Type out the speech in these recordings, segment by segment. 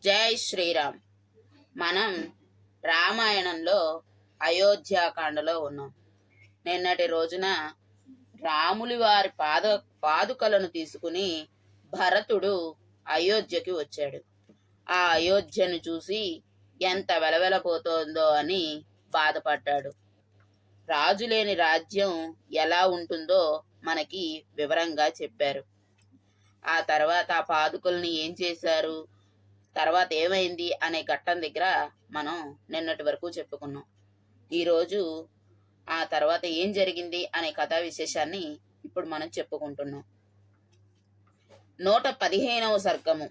జై శ్రీరామ్. మనం రామాయణంలో అయోధ్యాకాండలో ఉన్నాం. నిన్నటి రోజున రాములి వారి పాదుకలను తీసుకుని భరతుడు అయోధ్యకి వచ్చాడు. ఆ అయోధ్యను చూసి ఎంత వెలవెలపోతోందో అని బాధపడ్డాడు. రాజులేని రాజ్యం ఎలా ఉంటుందో మనకి వివరంగా చెప్పారు. ఆ తర్వాత ఆ పాదుకల్ని ఏం చేశారు, తర్వాత ఏమైంది అనే ఘట్టం దగ్గర మనం నిన్నటి వరకు చెప్పుకున్నాం. ఈరోజు ఆ తర్వాత ఏం జరిగింది అనే కథా విశేషాన్ని ఇప్పుడు మనం చెప్పుకుంటున్నాం. 115వ సర్గము.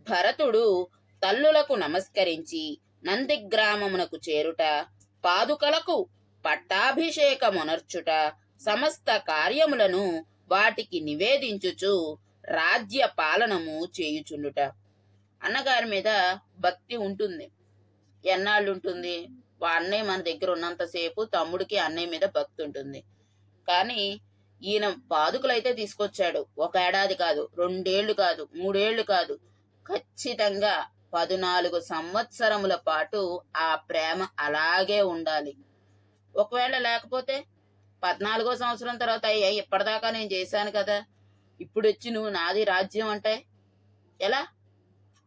భరతుడు తల్లులకు నమస్కరించి నందిగ్రామమునకు చేరుట, పాదుకలకు పట్టాభిషేకమునర్చుట, సమస్త కార్యములను వాటికి నివేదించుచు రాజ్య పాలనము చేయుచుండుట. అన్నగారి మీద భక్తి ఉంటుంది. ఎన్నాళ్ళు ఉంటుంది? అన్నయ్య మన దగ్గర ఉన్నంతసేపు తమ్ముడికి అన్నయ్య మీద భక్తి ఉంటుంది. కానీ ఈయన పాదుకలు అయితే తీసుకొచ్చాడు. 1 ఏడాది కాదు, 2 ఏళ్ళు కాదు, 3 ఏళ్ళు కాదు, ఖచ్చితంగా 14 సంవత్సరముల పాటు ఆ ప్రేమ అలాగే ఉండాలి. ఒకవేళ లేకపోతే 14వ సంవత్సరం తర్వాత అయ్యా ఇప్పటిదాకా నేను చేశాను కదా, ఇప్పుడు వచ్చి నువ్వు నాది రాజ్యం అంటే ఎలా?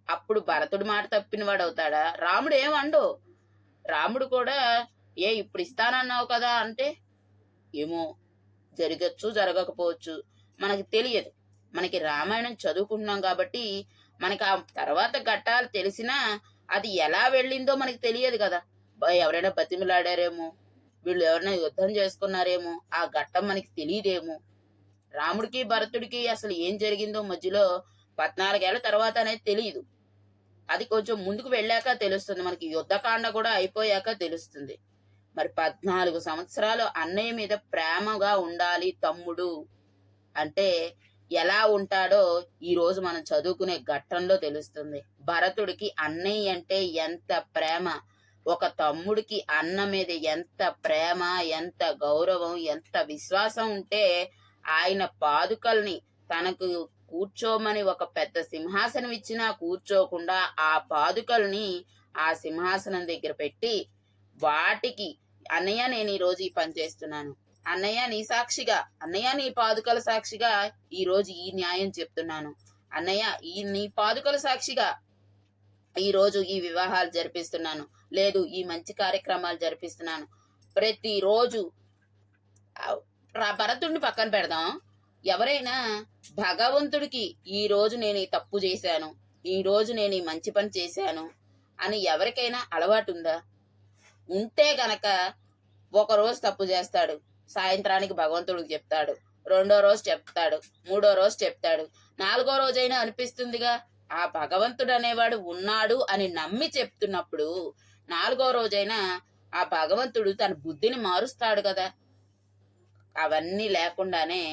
అప్పుడు భరతుడి మాట తప్పిన వాడు అవుతాడా? రాముడు ఏమండు? రాముడు కూడా ఇప్పుడు ఇస్తానన్నావు కదా అంటే ఏమో, జరగచ్చు జరగకపోవచ్చు, మనకి తెలియదు. మనకి రామాయణం చదువుకుంటున్నాం కాబట్టి మనకి ఆ తర్వాత ఘట్టాలు తెలిసినా అది ఎలా వెళ్ళిందో మనకి తెలియదు కదా. ఎవరైనా బతిమిలాడారేమో, వీళ్ళు ఎవరైనా యుద్ధం చేసుకున్నారేమో, ఆ ఘట్టం మనకి తెలియదేమో. రాముడికి భరతుడికి అసలు ఏం జరిగిందో మధ్యలో 14 ఏళ్ల తర్వాత అనేది తెలియదు. అది కొంచెం ముందుకు వెళ్ళాక తెలుస్తుంది. మనకి యుద్ధకాండ కూడా అయిపోయాక తెలుస్తుంది. మరి 14 సంవత్సరాలు అన్నయ్య మీద ప్రేమగా ఉండాలి తమ్ముడు అంటే ఎలా ఉంటాడో ఈ రోజు మనం చదువుకునే ఘట్టంలో తెలుస్తుంది. భరతుడికి అన్నయ్య అంటే ఎంత ప్రేమ, ఒక తమ్ముడికి అన్న మీద ఎంత ప్రేమ, ఎంత గౌరవం, ఎంత విశ్వాసం ఉంటే ఆయన పాదుకల్ని తనకు కూర్చోమని ఒక పెద్ద సింహాసనం ఇచ్చినా కూర్చోకుండా ఆ పాదుకల్ని ఆ సింహాసనం దగ్గర పెట్టి వాటికి అన్నయ్య నేను ఈరోజు ఈ పని చేస్తున్నాను, అన్నయ్య నీ సాక్షిగా, అన్నయ్య నీ పాదుకల సాక్షిగా ఈరోజు ఈ న్యాయం చెప్తున్నాను, అన్నయ్య నీ పాదుకల సాక్షిగా ఈరోజు ఈ వివాహాలు జరిపిస్తున్నాను, లేదు ఈ మంచి కార్యక్రమాలు జరిపిస్తున్నాను. ప్రతిరోజు భరతుడిని పక్కన పెడదాం. ఎవరైనా భగవంతుడికి ఈ రోజు నేను ఈ తప్పు చేశాను, ఈ రోజు నేను ఈ మంచి పని చేశాను అని ఎవరికైనా అలవాటు ఉందా? ఉంటే గనక ఒకరోజు తప్పు చేస్తాడు, సాయంత్రానికి భగవంతుడికి చెప్తాడు, 2వ రోజు చెప్తాడు, 3వ రోజు చెప్తాడు, 4వ రోజైనా అనిపిస్తుందిగా ఆ భగవంతుడు అనేవాడు ఉన్నాడు అని నమ్మి చెప్తున్నప్పుడు 4వ రోజైనా ఆ భగవంతుడు తన బుద్ధిని మారుస్తాడు కదా. అవన్నీ లేకుండానే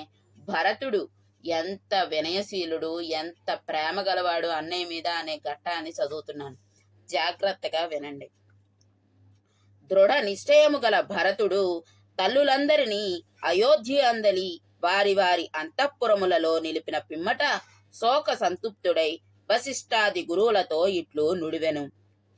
భరతుడు ఎంత వినయశీలుడు, ఎంత ప్రేమ గలవాడు అన్నయ్య మీద అనే ఘట్టాన్ని చదువుతున్నాను. జాగ్రత్తగా వినండి. దృఢ నిశ్చయము గల భరతుడు తల్లులందరినీ అయోధ్య అందలి వారి వారి అంతఃపురములలో నిలిపిన పిమ్మట శోక సంతుప్తుడై వశిష్ఠాది గురువులతో ఇట్లు నుడివెను.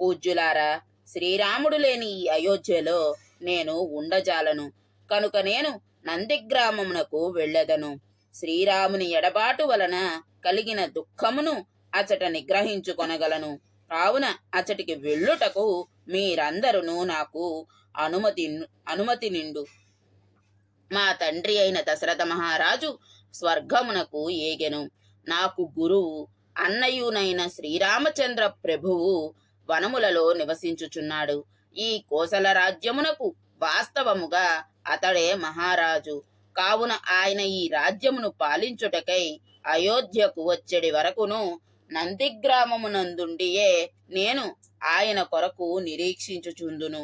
పూజ్యులారా, శ్రీరాముడు లేని ఈ అయోధ్యలో నేను ఉండజాలను కనుక నేను నందిగ్రామమునకు వెళ్ళెదను. శ్రీరాముని ఎడబాటు వలన కలిగిన దుఃఖమును అచట నిగ్రహించుకొనగలను. కావున అచటికి వెళ్ళుటకు మీరందరూ నాకు అనుమతి నిండు. మా తండ్రి అయిన దశరథ మహారాజు స్వర్గమునకు ఏగెను. నాకు గురువు అన్నయునైన శ్రీరామచంద్ర ప్రభువు వనములలో నివసించుచున్నాడు. ఈ కోసల రాజ్యమునకు వాస్తవముగా అతడే మహారాజు. కావున ఆయన ఈ రాజ్యమును పాలించుటకై అయోధ్యకు వచ్చేడి వరకును నందిగ్రామమునందుండియే నేను ఆయన కొరకు నిరీక్షించుచుందును.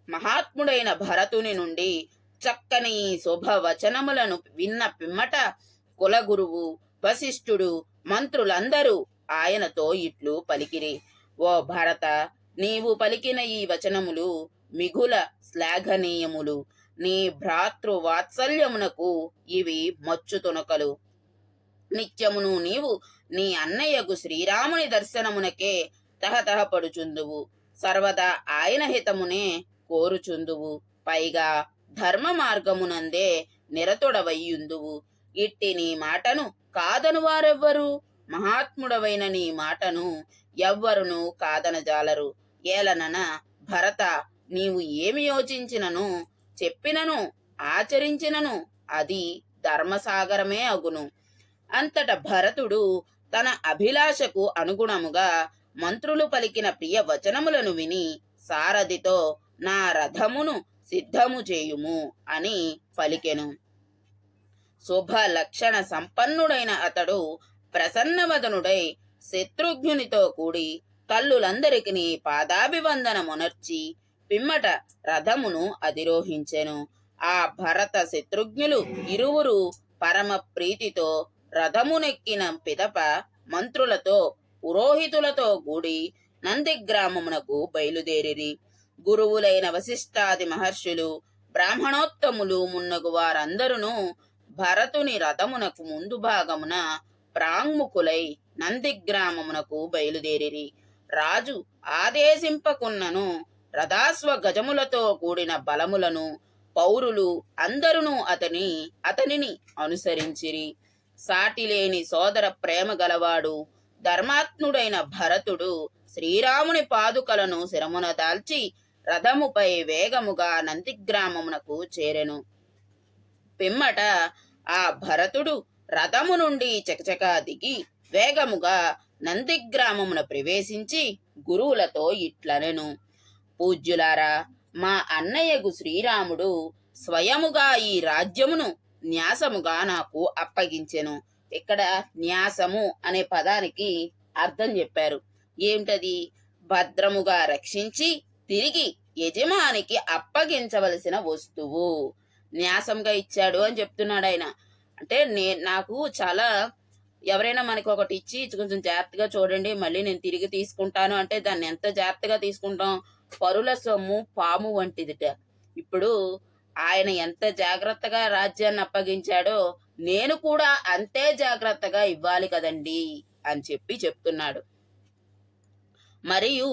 మహాత్ముడైన భరతుని నుండి చక్కని శుభవచనములను విన్న పిమ్మట కులగురువు వశిష్ఠుడు మంత్రులందరూ ఆయనతో ఇట్లు పలికిరి. ఓ భరత, నీవు పలికిన ఈ వచనములు మిగుల శ్లాఘనీయములు. నీ భ్రాతృ వాత్సల్యమునకు ఇవి మచ్చు తునకలు. నిత్యమును నీవు నీ అన్నయ్యకు శ్రీరాముని దర్శనమునకే తహతహపడుచుందువు. సర్వదా ఆయన హితమునే కోరుచుందువు. పైగా ధర్మ మార్గమునందే నిరతుడవయ్యుందువు. ఇట్టి నీ మాటను కాదను వారెవ్వరు? మహాత్ముడవైన నీ మాటను ఎవ్వరును కాదనజాలరు. ఏలనన భరత, నీవు ఏమి యోచించినను, చెప్పినను, ఆచరించినను అది ధర్మసాగరమే అగును. అంతట భరతుడు తన అభిలాషకు అనుగుణముగా మంత్రులు పలికిన ప్రియ వచనములను విని సారథితో నా రథమును సిద్ధము చేయుము అని పలికెను. శుభ లక్షణ సంపన్నుడైన అతడు ప్రసన్నవదనుడై శత్రుఘ్నునితో కూడి తల్లులందరికీ పాదాభివందనమునర్చి పిమ్మట రథమును అధిరోహించెను. ఆ భరత శత్రుఘ్నులు ఇరువురు పరమ ప్రీతితో రథమునెక్కిన పిదప మంత్రులతో పురోహితులతో కూడి నందిగ్రామమునకు బయలుదేరిరి. గురువులైన వశిష్ఠాది మహర్షులు, బ్రాహ్మణోత్తములు మున్నగు వారందరూ భరతుని రథమునకు ముందు భాగమున ప్రాంగుముఖులై నందిగ్రామమునకు బయలుదేరిరి. రాజు ఆదేశింపకున్నను రథాశ్వ గజములతో కూడిన బలములను పౌరులు అందరును అతనిని అనుసరించిరి. సాటిలేని సోదర ప్రేమ గలవాడు ధర్మాత్ముడైన భరతుడు శ్రీరాముని పాదుకలను శిరమున దాల్చి రథముపై వేగముగా నందిగ్రామమునకు చేరెను. పిమ్మట ఆ భరతుడు రథము నుండి చకచకా దిగి వేగముగా నందిగ్రామమున ప్రవేశించి గురువులతో ఇట్లనెను. పూజ్యులారా, మా అన్నయ్యకు శ్రీరాముడు స్వయముగా ఈ రాజ్యమును న్యాసముగా నాకు అప్పగించెను. ఇక్కడ న్యాసము అనే పదానికి అర్థం చెప్పారు. ఏమిటది? భద్రముగా రక్షించి తిరిగి యజమానికి అప్పగించవలసిన వస్తువు న్యాసంగా ఇచ్చాడు అని చెప్తున్నాడు ఆయన. అంటే నాకు చాలా, ఎవరైనా మనకి ఒకటి ఇచ్చి కొంచెం జాగ్రత్తగా చూడండి, మళ్ళీ నేను తిరిగి తీసుకుంటాను అంటే దాన్ని ఎంత జాగ్రత్తగా తీసుకుంటాం? పరుల సొమ్ము పాము వంటిదిట. ఇప్పుడు ఆయన ఎంత జాగ్రత్తగా రాజ్యాన్ని అప్పగించాడో నేను కూడా అంతే జాగ్రత్తగా ఇవ్వాలి కదండి అని చెప్తున్నాడు. మరియు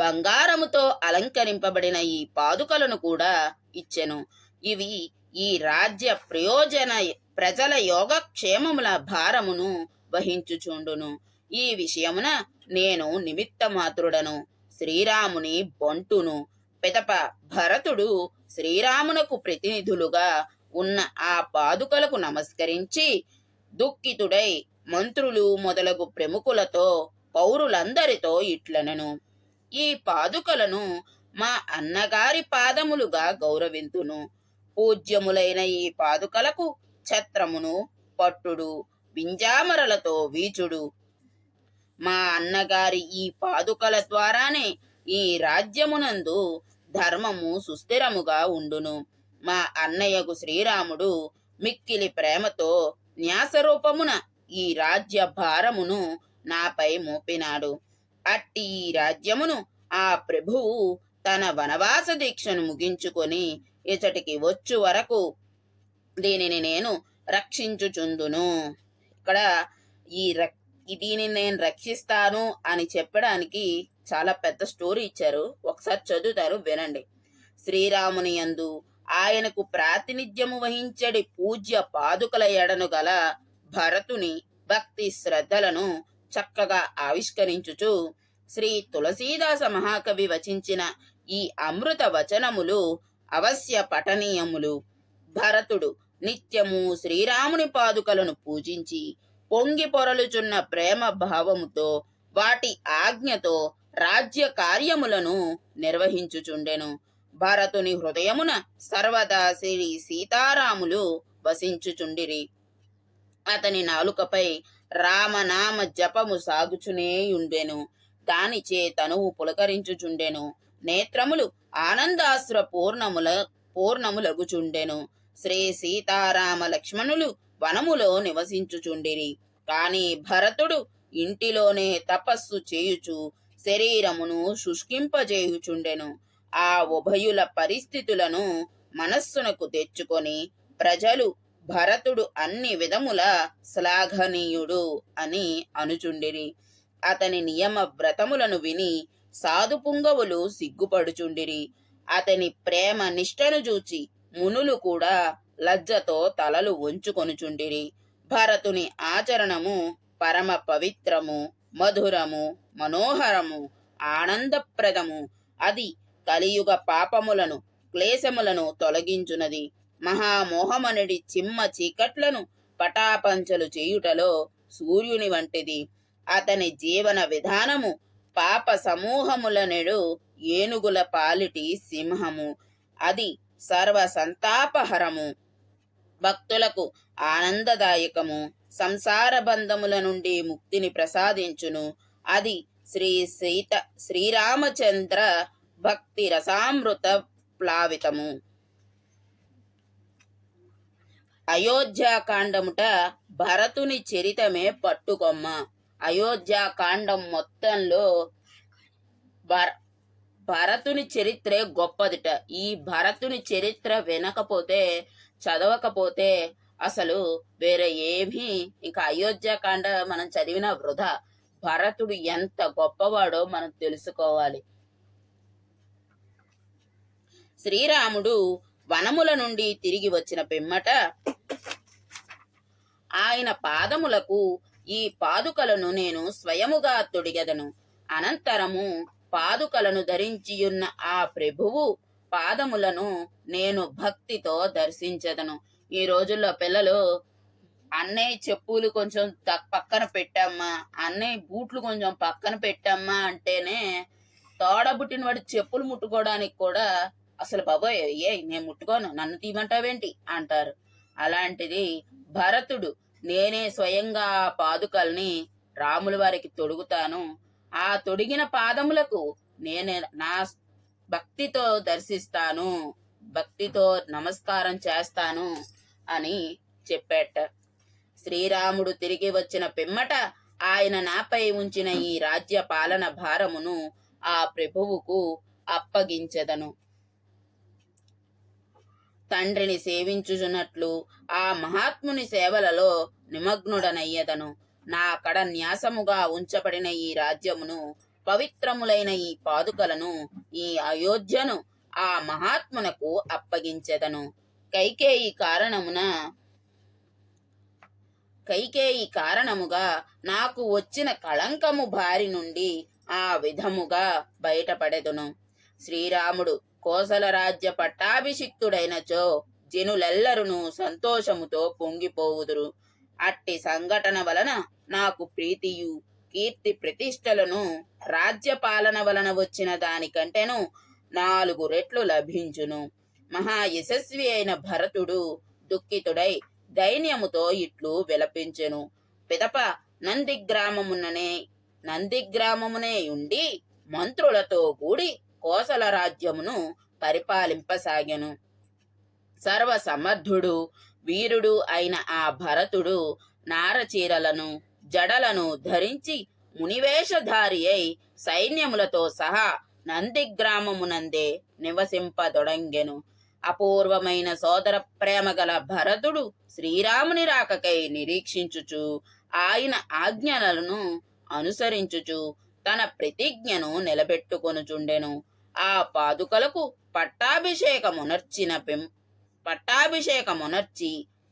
బంగారముతో అలంకరింపబడిన ఈ పాదుకలను కూడా ఇచ్చెను. ఇవి ఈ రాజ్య ప్రజల యోగక్షేమముల భారమును వహించుచుండును. ఈ విషయమున నేను నిమిత్త మాత్రుడను, శ్రీరాముని బొంటును. పిదప భరతుడు శ్రీరామునకు ప్రతినిధులుగా ఉన్న ఆ పాదుకలకు నమస్కరించి దుఃఖితుడై మంత్రులు మొదలగు ప్రముఖులతో పౌరులందరితో ఇట్లనెను. ఈ పాదుకలను మా అన్నగారి పాదములుగా గౌరవింతును. పూజ్యములైన ఈ పాదుకలకు ఛత్రమును పట్టుడు, వింజామరలతో వీచుడు. మా అన్నగారి ఈ పాదుకల ద్వారానే ఈ రాజ్యమునందు ధర్మము సుస్థిరముగా ఉండును. మా అన్నయ్యకు శ్రీరాముడు మిక్కిలి ప్రేమతో న్యాసరూపమున ఈ రాజ్య భారమును నాపై మోపినాడు. అట్టి ఈ రాజ్యమును ఆ ప్రభువు తన వనవాస దీక్షను ముగించుకొని ఇచటికి వచ్చు వరకు దీనిని నేను రక్షించుచుందును. ఇక్కడ దీనిని నేను రక్షిస్తాను అని చెప్పడానికి చాలా పెద్ద స్టోరీ ఇచ్చారు. ఒకసారి చదువుతారు, వినండి. శ్రీరాముని యందు ఆయనకు ప్రాతినిధ్యము వహించడి పూజ్య పాదుకల ఎడను గల భరతుని భక్తి శ్రద్ధలను చక్కగా ఆవిష్కరించుచు శ్రీ తులసీదాస మహాకవి వచించిన ఈ అమృత వచనములు అవశ్య పఠనీయములు. భరతుడు నిత్యము శ్రీరాముని పాదుకలను పూజించి పొంగి పొరలుచున్న ప్రేమ భావముతో వాటి ఆజ్ఞతో రాజ్య కార్యములను నిర్వహించుచుండెను. భరతుని హృదయమున సర్వదా శ్రీ సీతారాములు వసించుచుండిరి. అతని నాలుకపై రామనామ జపము సాగుచునేయుండెను. దానిచే తనువు పులకరించుచుండెను. నేత్రములు ఆనందాశ్ర పూర్ణములగుచుండెను. శ్రీ సీతారామ లక్ష్మణులు వనములో నివసించుచుండిరి. కాని భరతుడు ఇంటిలోనే తపస్సు చేయుచు శరీరమును శుష్కింపజేయుచుండెను. ఆ ఉభయుల పరిస్థితులను మనస్సునకు తెచ్చుకొని ప్రజలు భరతుడు అన్ని విధముల శ్లాఘనీయుడు అని అనుచుండిరి. అతని నియమ వ్రతములను విని సాధుపుంగవులు సిగ్గుపడుచుండిరి. అతని ప్రేమ నిష్టను చూచి మునులు కూడా లజ్జతో తలలు వంచుకొనుచుండిరి. భరతుని ఆచరణము పరమ పవిత్రము, మధురము, మనోహరము, ఆనందప్రదము. అది కలియుగ పాపములను, క్లేశములను తొలగించునది. మహామోహమనుడి చిమ్మ చీకట్లను పటాపంచలు చేయుటలో సూర్యుని వంటిది. అతని జీవన విధానము పాప సమూహములనెడు ఏనుగుల పాలిటి సింహము. అది సర్వ సంతాపహరము, భక్తులకు ఆనందదాయకము, సంసార బంధముల నుండి ముక్తిని ప్రసాదించును. అది శ్రీరామచంద్ర భక్తి రసామృత ప్లావితము. అయోధ్యాకాండముట భరతుని చరితమే పట్టుకొమ్మ. అయోధ్యాకాండం మొత్తంలో భరతుని చరిత్రే గొప్పదిట. ఈ భరతుని చరిత్ర వినకపోతే, చదవకపోతే అసలు వేరే ఏమీ, ఇంకా అయోధ్యాకాండ మనం చదివిన వృధా. భరతుడు ఎంత గొప్పవాడో మనం తెలుసుకోవాలి. శ్రీరాముడు వనముల నుండి తిరిగి వచ్చిన పిమ్మట ఆయన పాదములకు ఈ పాదుకలను నేను స్వయముగా తొడిగెదను. అనంతరము పాదుకలను ధరించియున్న ఆ ప్రభువు పాదములను నేను భక్తితో దర్శించెదను. ఈ రోజుల్లో పిల్లలు అన్నయ్య చెప్పులు కొంచెం పక్కన పెట్టమ్మా, అన్నయ్య బూట్లు కొంచెం పక్కన పెట్టమ్మా అంటేనే తోడబుట్టిన వాడి చెప్పులు ముట్టుకోవడానికి కూడా అసలు బాబోయ్ నేను ముట్టుకోను, నన్ను తీయమంటావేంటి అంటారు. అలాంటిది భరతుడు నేనే స్వయంగా ఆ పాదుకల్ని రాముల వారికి తొడుగుతాను, ఆ తొడిగిన పాదములకు నేనే నా భక్తితో దర్శిస్తాను, భక్తితో నమస్కారం చేస్తాను అని చెప్పేట. శ్రీరాముడు తిరిగి వచ్చిన పిమ్మట ఆయన నాపై ఉంచిన ఈ రాజ్య పాలన భారమును ఆ ప్రభువుకు అప్పగించెదను. తండ్రిని సేవించుచున్నట్లు ఆ మహాత్ముని సేవలలో నిమగ్నుడనయ్యదను. నా కడ న్యాసముగా ఉంచబడిన ఈ రాజ్యమును, పవిత్రములైన ఈ పాదుకలను, ఈ అయోధ్యను ఆ మహాత్మునకు అప్పగించెదను. కైకేయి కారణముగా నాకు వచ్చిన కళంకము బారి నుండి ఆ విధముగా బయటపడెదను. శ్రీరాముడు కోసల రాజ్య పట్టాభిషిక్తుడైనచో జనులెల్లరును సంతోషముతో పొంగిపోవుదురు. అట్టి సంఘటన వలన నాకు ప్రీతియు, కీర్తి ప్రతిష్టలను రాజ్యపాలన వలన వచ్చిన దానికంటేను 4 రెట్లు లభించును. మహాయశస్వి అయిన భరతుడు దుఃఖితుడై దైన్యముతో ఇట్లు విలపించెను. పిదప నందిగ్రామమునే ఉండి మంత్రులతో కూడి కోసల రాజ్యమును పరిపాలింపసాగెను. సర్వసమర్థుడు, వీరుడు అయిన ఆ భరతుడు నారచీరలను, జడలను ధరించి మునివేషధారి అయి సైన్యములతో సహా నందిగ్రామమునందే నివసింపదొడంగెను. అపూర్వమైన సోదర ప్రేమ గల భరతుడు శ్రీరాముని రాకకై నిరీక్షించుచు, ఆయన ఆజ్ఞలను అనుసరించుచు తన ప్రతిజ్ఞను నిలబెట్టుకొనుచుండెను. ఆ పాదుకలకు పట్టాభిషేకమునర్చి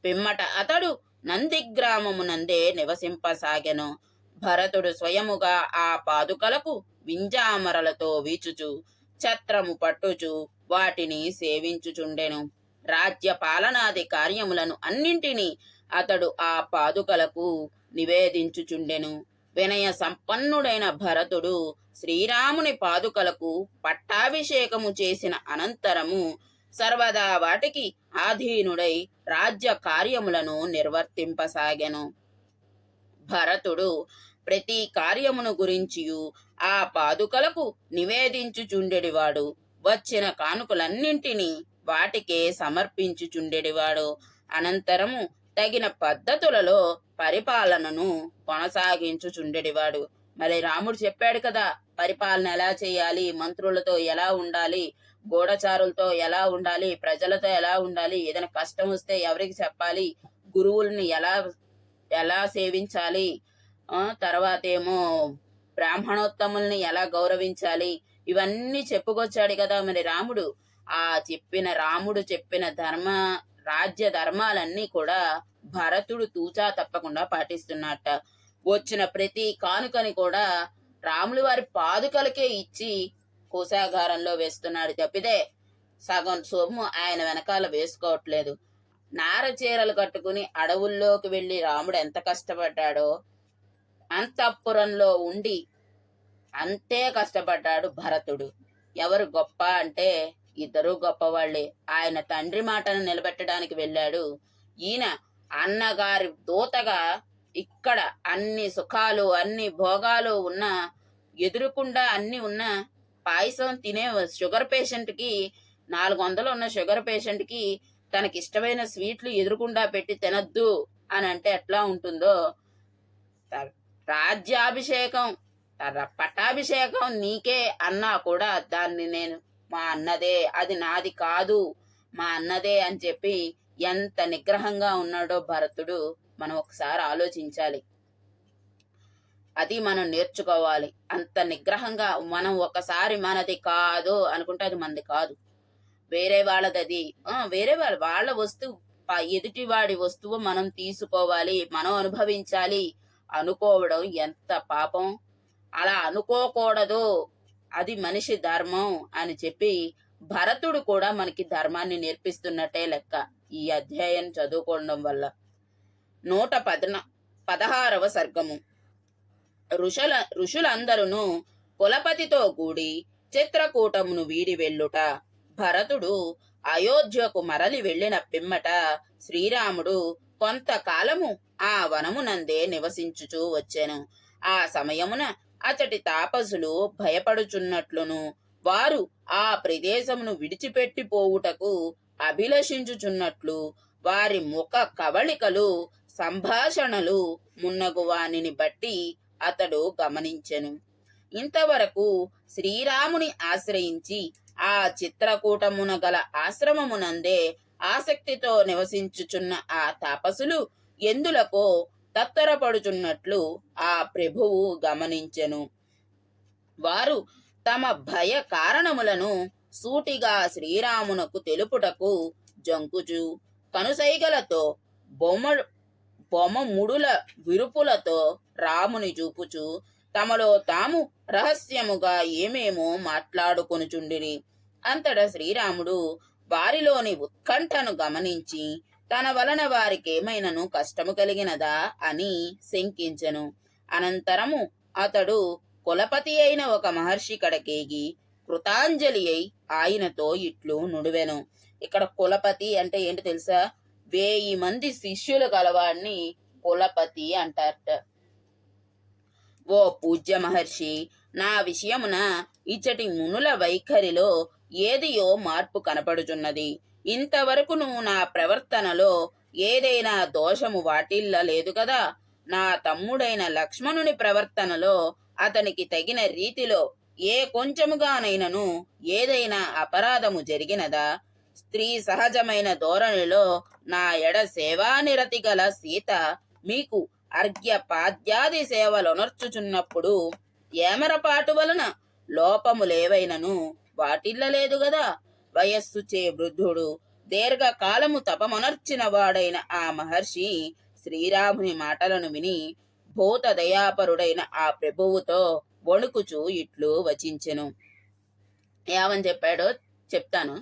పిమ్మట అతడు నందిగ్రామమునందే నివసింపసాగెను. భరతుడు స్వయముగా ఆ పాదుకలకు వింజామరలతో వీచుచు, ఛత్రము పట్టుచు వాటిని సేవించుచుండెను. రాజ్య పాలనాది కార్యములను అన్నింటినీ అతడు ఆ పాదుకలకు నివేదించుచుండెను. వినయ సంపన్నుడైన భరతుడు శ్రీరాముని పాదుకలకు పట్టాభిషేకము చేసిన అనంతరము సర్వదా వాటికి ఆధీనుడై రాజ్య కార్యములను నిర్వర్తింపసాగెను. భరతుడు ప్రతి కార్యమును గురించియు ఆ పాదుకలకు నివేదించుచుండెడివాడు. వచ్చిన కానుకలన్నింటినీ వాటికే సమర్పించుచుండెడివాడు. అనంతరము తగిన పద్ధతులలో పరిపాలనను కొనసాగించుచుండెడివాడు. మరి రాముడు చెప్పాడు కదా, పరిపాలన ఎలా చేయాలి, మంత్రులతో ఎలా ఉండాలి, గూఢచారులతో ఎలా ఉండాలి, ప్రజలతో ఎలా ఉండాలి, ఏదైనా కష్టం వస్తే ఎవరికి చెప్పాలి, గురువుల్ని ఎలా ఎలా సేవించాలి, తర్వాత ఏమో బ్రాహ్మణోత్తముల్ని ఎలా గౌరవించాలి, ఇవన్నీ చెప్పుకొచ్చాడు కదా మరి రాముడు. రాముడు చెప్పిన రాజ్య ధర్మాలన్నీ కూడా భరతుడు తూచా తప్పకుండా పాటిస్తున్నట్ట. వచ్చిన ప్రతి కానుకని కూడా రాములు వారి పాదుకలకే ఇచ్చి కోశాగారంలో వేస్తున్నాడు తప్పితే సగం సొమ్ము ఆయన వెనకాల వేసుకోవట్లేదు. నార చీరలు కట్టుకుని అడవుల్లోకి వెళ్లి రాముడు ఎంత కష్టపడ్డాడో అంతఃపురంలో ఉండి అంతే కష్టపడ్డాడు భరతుడు. ఎవరు గొప్ప అంటే ఇద్దరూ గొప్పవాళ్లే. ఆయన తండ్రి మాటను నిలబెట్టడానికి వెళ్ళాడు. ఈయన అన్నగారి దూతగా ఇక్కడ అన్ని సుఖాలు అన్ని భోగాలు ఉన్నా, ఎదురుకుండా అన్ని ఉన్నా పాయసం తినే షుగర్ పేషెంట్ కి 400 ఉన్న షుగర్ పేషెంట్ కి తనకి ఇష్టమైన స్వీట్లు ఎదురుకుండా పెట్టి తినద్దు అని అంటే ఎట్లా ఉంటుందో, రాజ్యాభిషేకం పట్టాభిషేకం నీకే అన్నా కూడా దాన్ని నేను మా అన్నదే, అది నాది కాదు, మా అన్నదే అని చెప్పి ఎంత నిగ్రహంగా ఉన్నాడో భరతుడు మనం ఒకసారి ఆలోచించాలి. అది మనం నేర్చుకోవాలి. అంత నిగ్రహంగా మనం ఒకసారి మనది కాదు అనుకుంటే అది మనది కాదు, వేరే వాళ్ళది. అది వేరే వాళ్ళ వస్తువు, ఎదుటి వాడి వస్తువు మనం తీసుకోవాలి, మనం అనుభవించాలి అనుకోవడం ఎంత పాపం. అలా అనుకోకూడదు, అది మనిషి ధర్మం అని చెప్పి భరతుడు కూడా మనకి ధర్మాన్ని నేర్పిస్తున్నట్టే లెక్క ఈ అధ్యాయం చదువుకోవడం వల్ల. 116వ సర్గము. ఋషులందరూ కులపతితో కూడి చిత్రకూటమును వీడి వెళ్ళుట. భరతుడు అయోధ్యకు మరలి వెళ్లిన పిమ్మట శ్రీరాముడు కొంతకాలము ఆ వనమునందే నివసించుచూ వచ్చెను. ఆ సమయమున అతడి తాపసులు భయపడుచున్నట్లును వారు ఆ ప్రదేశమును విడిచిపెట్టిపోవుటకు అభిలషించుచున్నట్లు వారి ముఖ కవళికలు సంభాషణలు మున్నగు వానిని బట్టి అతడు గమనించెను. ఇంతవరకు శ్రీరాముని ఆశ్రయించి ఆ చిత్రకూటమున గల ఆశ్రమమునందే ఆసక్తితో నివసించుచున్న ఆ తాపసులు ఎందులకో తత్తరపడుచున్నట్లు ఆ ప్రభువు గమనించెను. వారు తమ భయ కారణములను సూటిగా శ్రీరామునకు తెలుపుటకు జంకుచు కనుసైగలతో బొమ్మముడుల విరుపులతో రాముని చూపుచు తమలో తాము రహస్యముగా ఏమేమో మాట్లాడుకొనుచుండిరి. అంతటా శ్రీరాముడు వారిలోని ఉత్కంఠను గమనించి తన వలన వారికేమైనను కష్టము కలిగినదా అని శంకించెను. అనంతరము అతడు కులపతి అయిన ఒక మహర్షి కడకేగి కృతాంజలి అయి ఆయనతో ఇట్లు నుడివెను. ఇక్కడ కులపతి అంటే ఏంటి తెలుసా? 1000 మంది శిష్యులు గలవాడిని కులపతి అంటారట. ఓ పూజ్య మహర్షి, నా విషయమున ఇచ్చటి మునుల వైఖరిలో ఏదియో మార్పు కనపడుచున్నది. ఇంతవరకు నువ్వు నా ప్రవర్తనలో ఏదైనా దోషము వాటిల్ల లేదు కదా? నా తమ్ముడైన లక్ష్మణుని ప్రవర్తనలో అతనికి తగిన రీతిలో ఏ కొంచెముగానైనను ఏదైనా అపరాధము జరిగినదా? స్త్రీ సహజమైన ధోరణిలో నా ఎడ సేవానిరతి గల సీత మీకు అర్ఘ్య పాద్యాది సేవలొనర్చుచున్నప్పుడు ఏమరపాటు వలన లోపములేవైనను వాటిల్లలేదు గదా? వయస్సు చే వృద్ధుడు దీర్ఘకాలము తపమునర్చిన వాడైన ఆ మహర్షి శ్రీరాముని మాటలను విని భూత దయాపరుడైన ఆ ప్రభువుతో వణుకుచూ ఇట్లు వచించెను. ఏమని చెప్పాడో చెప్తాను.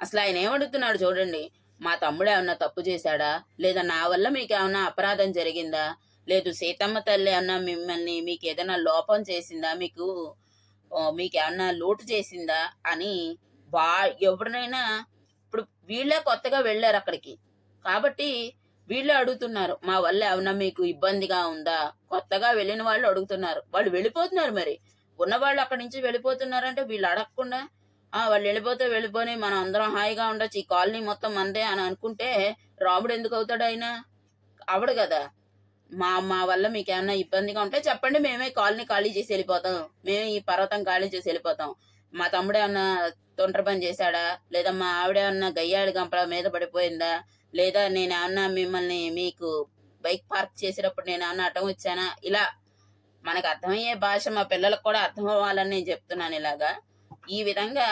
అసలు ఆయన ఏమడుగుతున్నాడు చూడండి. మా తమ్ముడు ఏమన్నా తప్పు చేశాడా? లేదా నా వల్ల మీకు ఏమన్నా అపరాధం జరిగిందా? లేదు సీతమ్మ తల్లి ఏమన్నా మీకు ఏదైనా లోపం చేసిందా? మీకేమన్నా లోటు చేసిందా అని ఎవరినైనా ఇప్పుడు వీళ్ళే కొత్తగా వెళ్ళారు అక్కడికి కాబట్టి వీళ్ళే అడుగుతున్నారు, మా వల్ల ఏమన్నా మీకు ఇబ్బందిగా ఉందా? కొత్తగా వెళ్ళిన వాళ్ళు అడుగుతున్నారు. వాళ్ళు వెళ్ళిపోతున్నారు. మరి ఉన్నవాళ్ళు అక్కడి నుంచి వెళ్ళిపోతున్నారంటే వీళ్ళు అడగకుండా వాళ్ళు వెళ్ళిపోని మనం అందరం హాయిగా ఉండొచ్చు, ఈ కాలనీ మొత్తం అందే అని అనుకుంటే రాముడు ఎందుకు అవుతాడు? ఆయన అవడు కదా. మా మా వల్ల మీకు ఏమన్నా ఇబ్బందిగా ఉంటే చెప్పండి, మేమే కాలనీ ఖాళీ చేసి వెళ్ళిపోతాం, మేమే ఈ పర్వతం ఖాళీ చేసి వెళ్ళిపోతాం. మా తమ్ముడు ఏమన్నా తొంటరి పని చేశాడా, లేదా మా ఆవిడ ఏమన్నా గయ్యాళి గంపల మీద పడిపోయిందా, లేదా నేను ఏమన్నా మిమ్మల్ని మీకు బైక్ పార్క్ చేసేటప్పుడు నేను ఏమన్నా అడ్డం వచ్చానా, ఇలా మనకు అర్థమయ్యే భాష మా పిల్లలకు కూడా అర్థం అవ్వాలని నేను చెప్తున్నాను. ఇలాగా ఈ విధంగా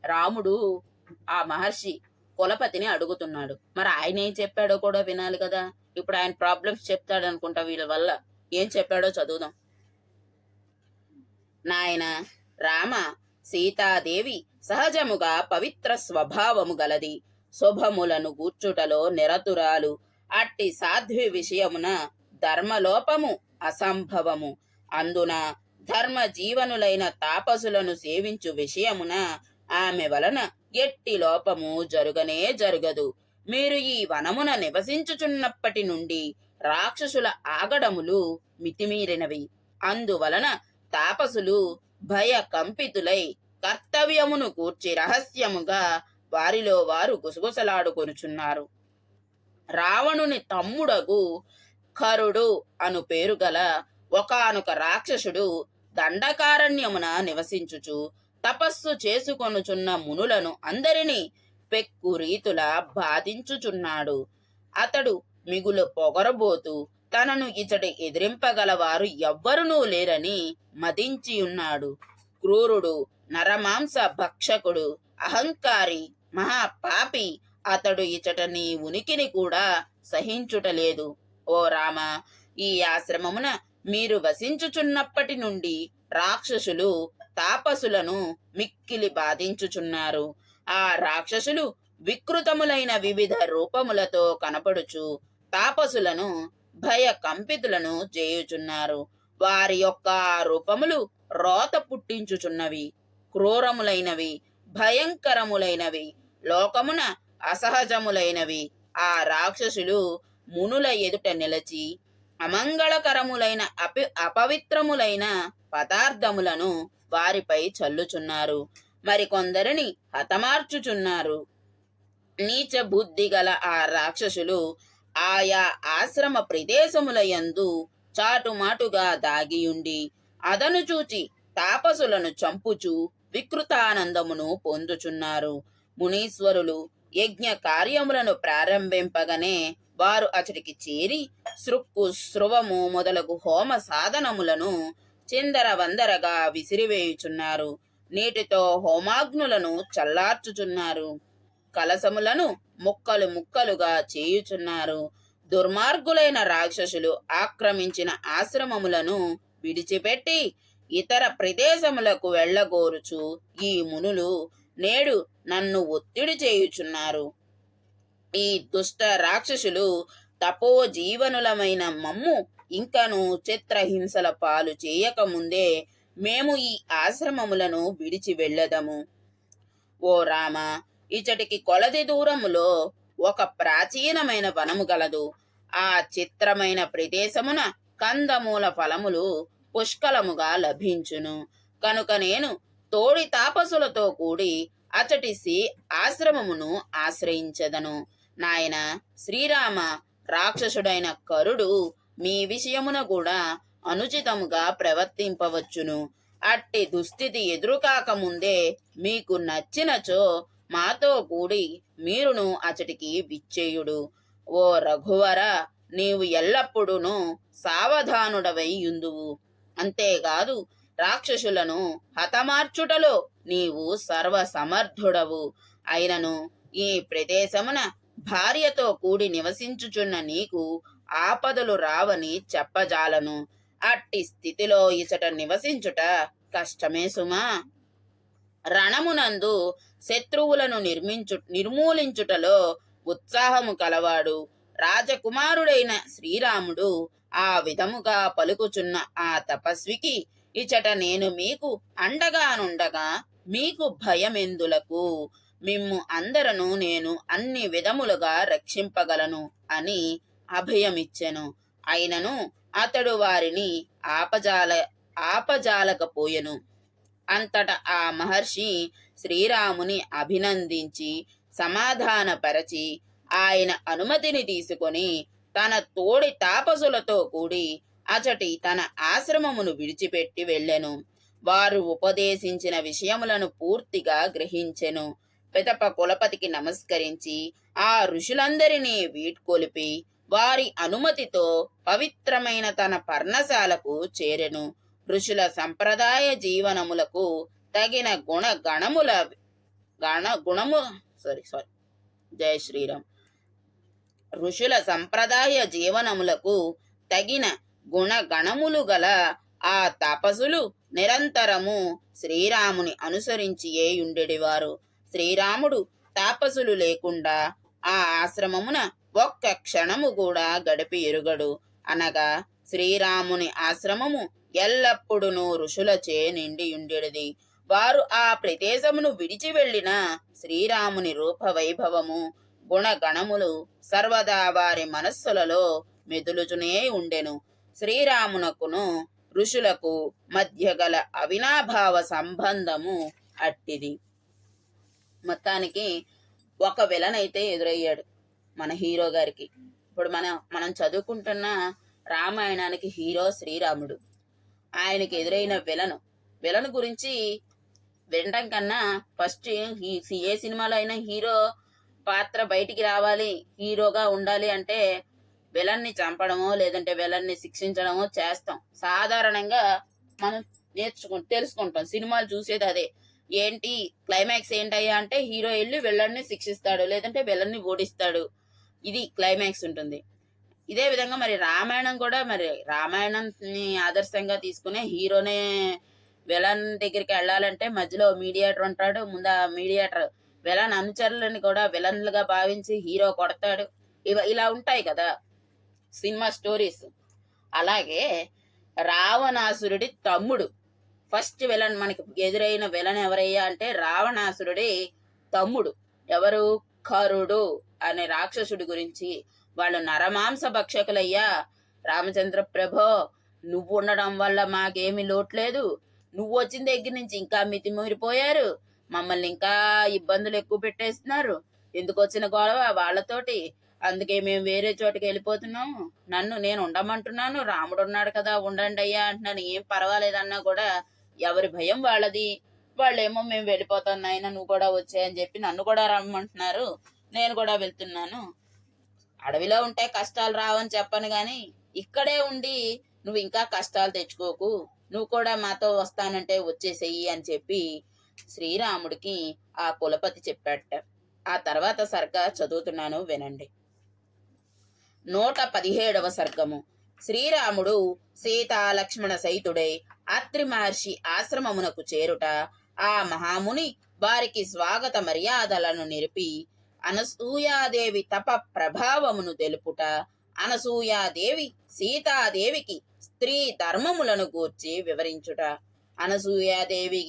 రాముడు ఆ మహర్షి కులపతిని అడుగుతున్నాడు. మరి ఆయన ఏం చెప్పాడో కూడా వినాలి కదా. ఇప్పుడు ఆయన ప్రాబ్లమ్స్ చెప్తాడు అనుకుంటా వీళ్ళ వల్ల. ఏం చెప్పాడో చదువుదాం. నాయన రామ, సీతాదేవి సహజముగా పవిత్ర స్వభావము గలది, శుభములను గూర్చుటలో నిరతురాలు. అట్టి సాధ్వి విషయమున ధర్మలోపము అసంభవము. అందున ధర్మ జీవనులైన తాపసులను సేవించు విషయమున ఆమె వలన ఎట్టి లోపము జరుగనే జరగదు. మీరు ఈ వనమున నివసించుచున్నప్పటి నుండి రాక్షసుల ఆగడములు మితిమీరినవి. అందువలన తాపసులు భయ కంపితులై కర్తవ్యమును కూర్చి రహస్యముగా వారిలో వారు గుసగుసలాడుకొనుచున్నారు. రావణుని తమ్ముడగు ఖరుడు అను పేరు గల ఒకానొక రాక్షసుడు దండకారణ్యమున నివసించుచు తపస్సు చేసుకొనుచున్న మునులను అందరినీ పెక్కు రీతులా బాధించుచున్నాడు. అతడు మిగులు పొగరబోతూ తనను ఇతడి ఎదిరింపగలవారు ఎవ్వరునూ లేరని మదించియున్నాడు. క్రూరుడు, నరమాంస భక్షకుడు, అహంకారి, మహాపాపి అతడు ఇచట నీ ఉనికిని కూడా సహించుటలేదు. ఓ రామ, ఈ ఆశ్రమమున మీరు వసించుచున్నప్పటి నుండి రాక్షసులు తాపసులను మిక్కిలి బాధించుచున్నారు. ఆ రాక్షసులు వికృతములైన వివిధ రూపములతో కనపడుచు తాపసులను భయ కంపితులను చేయుచున్నారు. వారి యొక్క రూపములు రోత పుట్టించుచున్నవి, క్రూరములైనవి, భయంకరములైనవి, లోకమున అసహజములైనవి. ఆ రాక్షసులు మునుల ఎదుట నిలచి అమంగళకరములైన అపవిత్రములైన పదార్థములను వారిపై చల్లుచున్నారు. మరికొందరిని హతమార్చుచున్నారు. నీచ బుద్ధి గల ఆ రాక్షసులు ఆయా ఆశ్రమ ప్రదేశములయందు చాటుమాటుగా దాగియుండి అదను చూచి తాపసులను చంపుచు వికృతానందమును పొందుచున్నారు. మునీశ్వరులు యజ్ఞ కార్యములను ప్రారంభింపగనే వారు అతడికి చేరి సృక్కు, స్రువము మొదలగు హోమ సాధనములను చిందరవందరగా విసిరివేయుచున్నారు. నీటితో హోమాగ్నులను చల్లార్చుచున్నారు. కలసములను ముక్కలు ముక్కలుగా చేయుచున్నారు. దుర్మార్గులైన రాక్షసులు ఆక్రమించిన ఆశ్రమములను విడిచిపెట్టి ఇతర ప్రదేశములకు వెళ్ళగోరుచు ఈ మునులు నేడు నన్ను ఒత్తిడి చేయుచున్నారు. ఈ దుష్ట రాక్షసులు తపో జీవనులమైన మమ్ము ఇంకను చిత్రహింసల పాలు చేయకముందే మేము ఈ ఆశ్రమములను విడిచి వెళ్ళదము. ఓ రామ, ఇచటికి కొలది దూరములో ఒక ప్రాచీనమైన వనము గలదు. ఆ చిత్రమైన ప్రదేశమున కందమూల ఫలములు పుష్కలముగా లభించును. కనుక నేను తోడి తాపసులతో కూడి అచటి ఆశ్రమమును ఆశ్రయించదను. నాయన శ్రీరామ, రాక్షసుడైన కరుడు మీ విషయమున కూడా అనుచితముగా ప్రవర్తింపవచ్చును. అట్టి దుస్థితి ఎదురుకాకముందే మీకు నచ్చినచో మాతో కూడి మీరును అచటికి విచ్చేయుడు. ఓ రఘువర, నీవు ఎల్లప్పుడూను సావధానుడవై యుందువు. అంతేకాదు రాక్షసులను హతమార్చుటలో నీవు సర్వసమర్థుడవు. అయినను ఈ ప్రదేశమున భార్యతో కూడి నివసించుచున్న నీకు ఆపదలు రావని చెప్పజాలను. అట్టి స్థితిలో ఇచట నివసించుట కష్టమే సుమా. రణమునందు శత్రువులను నిర్మూలించుటలో ఉత్సాహము కలవాడు రాజకుమారుడైన శ్రీరాముడు ఆ విధముగా పలుకుచున్న ఆ తపస్వికి ఇచట నేను మీకు అండగానుండగా మీకు భయమెందులకు, మిమ్ము అందరను నేను అన్ని విధములుగా రక్షింపగలను అని అభయమిచ్చెను. అయినను అతడు వారిని ఆపజాలకపోయెను. అంతట ఆ మహర్షి శ్రీరాముని అభినందించి సమాధానపరచి ఆయన అనుమతిని తీసుకొని తన తోడి తాపసులతో కూడి అచటి తన ఆశ్రమమును విడిచిపెట్టి వెళ్ళెను. వారు ఉపదేశించిన విషయములను పూర్తిగా గ్రహించెను. పిదప కులపతికి నమస్కరించి ఆ ఋషులందరినీ వీడ్కొలిపి వారి అనుమతితో పవిత్రమైన తన పర్ణశాలకు చేరెను. ఋషుల సంప్రదాయ జీవనములకు తగిన గుణముల గుణము జయ శ్రీరామ్. ఋషుల సంప్రదాయ జీవనములకు తగిన గుణగణములు గల ఆ తపసులు నిరంతరము శ్రీరాముని అనుసరించియే ఉండేవారు. శ్రీరాముడు తాపసులు లేకుండా ఆ ఆశ్రమమున ఒక్క క్షణము కూడా గడిపి ఎరుగడు. అనగా శ్రీరాముని ఆశ్రమము ఎల్లప్పుడూ ఋషులచే నిండి ఉండేది. వారు ఆ ప్రదేశమును విడిచి వెళ్ళిన శ్రీరాముని రూప వైభవము గుణగణములు సర్వదా వారి మనస్సులలో మెదులుచునే ఉండెను. శ్రీరామునకును ఋషులకు మధ్య గల అవినాభావ సంబంధము అట్టిది. మొత్తానికి ఒక విలన్ అయితే ఎదురయ్యాడు మన హీరో గారికి. ఇప్పుడు మనం చదువుకుంటున్న రామాయణానికి హీరో శ్రీరాముడు. ఆయనకి ఎదురైన విలన్ గురించి వినడం కన్నా ఫస్ట్ ఏ సినిమాలో అయినా హీరో పాత్ర బయటికి రావాలి, హీరోగా ఉండాలి అంటే విలన్ని చంపడమో లేదంటే విలన్ని శిక్షించడమో చేస్తాం. సాధారణంగా మనం తెలుసుకుంటాం. సినిమాలు చూసేది అదే. ఏంటి క్లైమాక్స్ ఏంటయ్యా అంటే హీరో వెళ్ళి విలన్ని శిక్షిస్తాడు, లేదంటే విలన్ని ఓడిస్తాడు. ఇది క్లైమాక్స్ ఉంటుంది. ఇదే విధంగా మరి రామాయణం కూడా రామాయణాన్ని ఆదర్శంగా తీసుకునే హీరోనే విలన్ దగ్గరికి వెళ్ళాలంటే మధ్యలో మీడియేటర్ ఉంటాడు. ముందు ఆ మీడియేటర్ విలన్ అనుచరులని కూడా విలన్లుగా భావించి హీరో కొడతాడు. ఇలా ఉంటాయి కదా సినిమా స్టోరీస్. అలాగే రావణాసురుడి తమ్ముడు ఫస్ట్ విలన్, మనకి ఎదురైన విలన్ ఎవరయ్యా అంటే రావణాసురుడి తమ్ముడు. ఎవరు? కరుడు అనే రాక్షసుడి గురించి. వాళ్ళు నరమాంస భక్షకులయ్యా. రామచంద్ర ప్రభో, నువ్వు ఉండడం వల్ల మాకేమీ లోట్లేదు. నువ్వు వచ్చిన దగ్గర నుంచి ఇంకా మితిమీరిపోయారు. మమ్మల్ని ఇంకా ఇబ్బందులు ఎక్కువ పెట్టేస్తున్నారు. ఎందుకు వచ్చిన గొడవ వాళ్ళతోటి? అందుకే మేము వేరే చోటుకి వెళ్ళిపోతున్నాం. నేను ఉండమంటున్నాను. రాముడు ఉన్నాడు కదా, ఉండండి అయ్యా అంటున్నాను. ఏం పర్వాలేదన్నా కూడా ఎవరి భయం వాళ్ళది. వాళ్ళేమో మేము వెళ్ళిపోతాం నాయన, నువ్వు కూడా వచ్చాయని చెప్పి నన్ను కూడా రమ్మంటున్నారు. నేను కూడా వెళ్తున్నాను. అడవిలో ఉంటే కష్టాలు రావని చెప్పను గాని ఇక్కడే ఉండి నువ్వు ఇంకా కష్టాలు తెచ్చుకోకు, నువ్వు కూడా మాతో వస్తానంటే వచ్చేసేయి అని చెప్పి శ్రీరాముడికి ఆ కులపతి చెప్పాట. ఆ తర్వాత సర్గ చదువుతున్నాను, వినండి. 117వ సర్గము. శ్రీరాముడు సీతాలక్ష్మణ సహితుడై అత్రి మహర్షి ఆశ్రమమునకు చేరుట, ఆ మహాముని వారికి స్వాగత మర్యాదలను నిలిపి అనసూయాదేవి తప ప్రభావమును తెలుపుట, అనసూయాదేవి సీతాదేవికి స్త్రీ ధర్మములను గూర్చి వివరించుట. అనసూయాదేవి